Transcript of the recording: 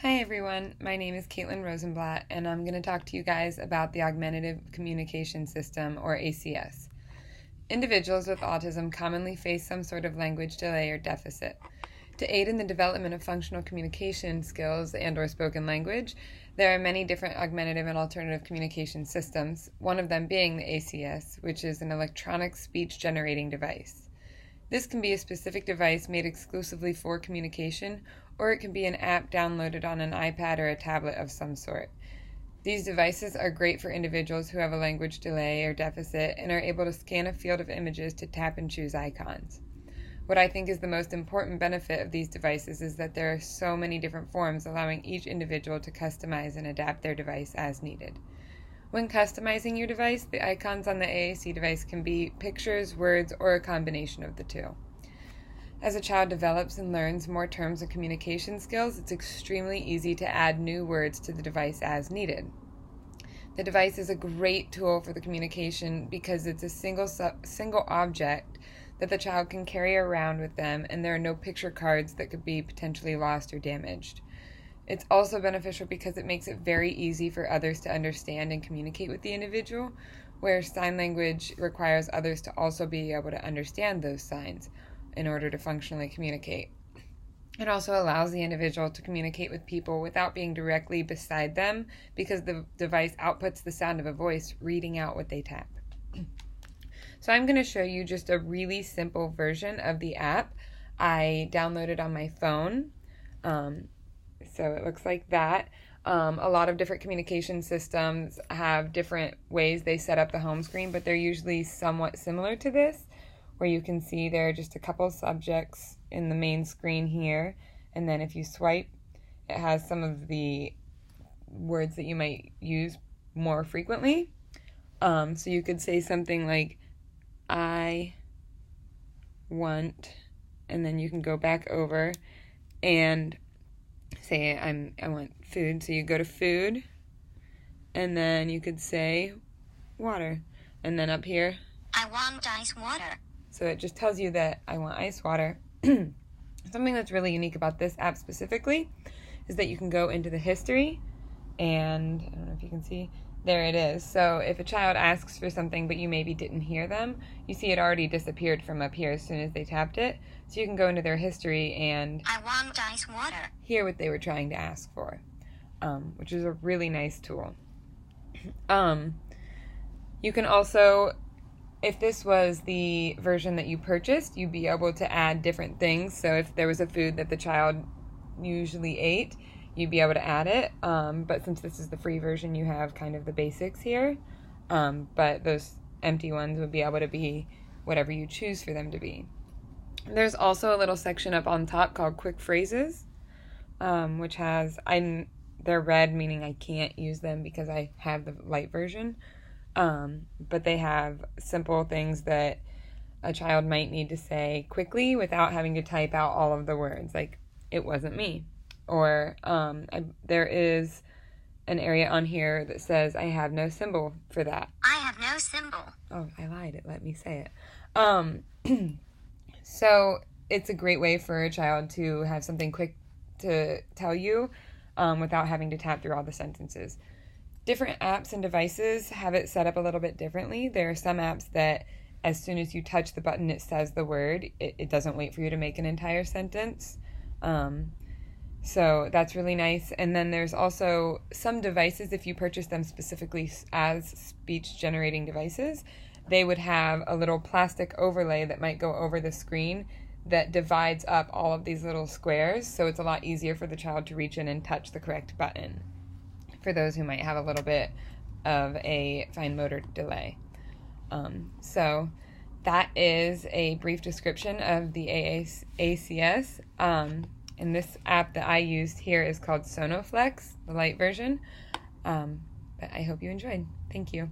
Hi everyone, my name is Caitlin Rosenblatt and I'm going to talk to you guys about the Augmentative Communication System, or ACS. Individuals with autism commonly face some sort of language delay or deficit. To aid in the development of functional communication skills and/or spoken language, there are many different augmentative and alternative communication systems, one of them being the ACS, which is an electronic speech generating device. This can be a specific device made exclusively for communication, or it can be an app downloaded on an iPad or a tablet of some sort. These devices are great for individuals who have a language delay or deficit and are able to scan a field of images to tap and choose icons. What I think is the most important benefit of these devices is that there are so many different forms, allowing each individual to customize and adapt their device as needed. When customizing your device, the icons on the AAC device can be pictures, words, or a combination of the two. As a child develops and learns more terms and communication skills, it's extremely easy to add new words to the device as needed. The device is a great tool for the communication because it's a single object that the child can carry around with them, and there are no picture cards that could be potentially lost or damaged. It's also beneficial because it makes it very easy for others to understand and communicate with the individual, where sign language requires others to also be able to understand those signs in order to functionally communicate. It also allows the individual to communicate with people without being directly beside them, because the device outputs the sound of a voice reading out what they tap. So I'm going to show you just a really simple version of the app I downloaded on my phone. So it looks like that. A lot of different communication systems have different ways they set up the home screen, but they're usually somewhat similar to this, where you can see there are just a couple subjects in the main screen here, and then if you swipe, it has some of the words that you might use more frequently. So you could say something like, I want, and then you can go back over and say I want food, so you go to food, and then you could say water, and then up here, I want ice water. So it just tells you that I want ice water. Something that's really unique about this app specifically is that you can go into the history, and I don't know if you can see, there it is. So if a child asks for something but you maybe didn't hear them, you see it already disappeared from up here as soon as they tapped it. So you can go into their history and I want ice water. Hear what they were trying to ask for, which is a really nice tool. You can also, if this was the version that you purchased, you'd be able to add different things. So if there was a food that the child usually ate, you'd be able to add it. But since this is the free version, you have kind of the basics here. But those empty ones would be able to be whatever you choose for them to be. There's also a little section up on top called Quick Phrases, which has, they're red, meaning I can't use them because I have the light version. But they have simple things that a child might need to say quickly without having to type out all of the words, like, it wasn't me. Or there is an area on here that says, I have no symbol for that. I have no symbol. Oh, I lied. It let me say it. So it's a great way for a child to have something quick to tell you without having to tap through all the sentences. Different apps and devices have it set up a little bit differently. There are some apps that as soon as you touch the button, it says the word. It doesn't wait for you to make an entire sentence. So that's really nice. And then there's also some devices, if you purchase them specifically as speech generating devices, they would have a little plastic overlay that might go over the screen that divides up all of these little squares, so it's a lot easier for the child to reach in and touch the correct button, for those who might have a little bit of a fine motor delay. So that is a brief description of the ACS. And this app that I used here is called Sonoflex, the light version. But I hope you enjoyed. Thank you.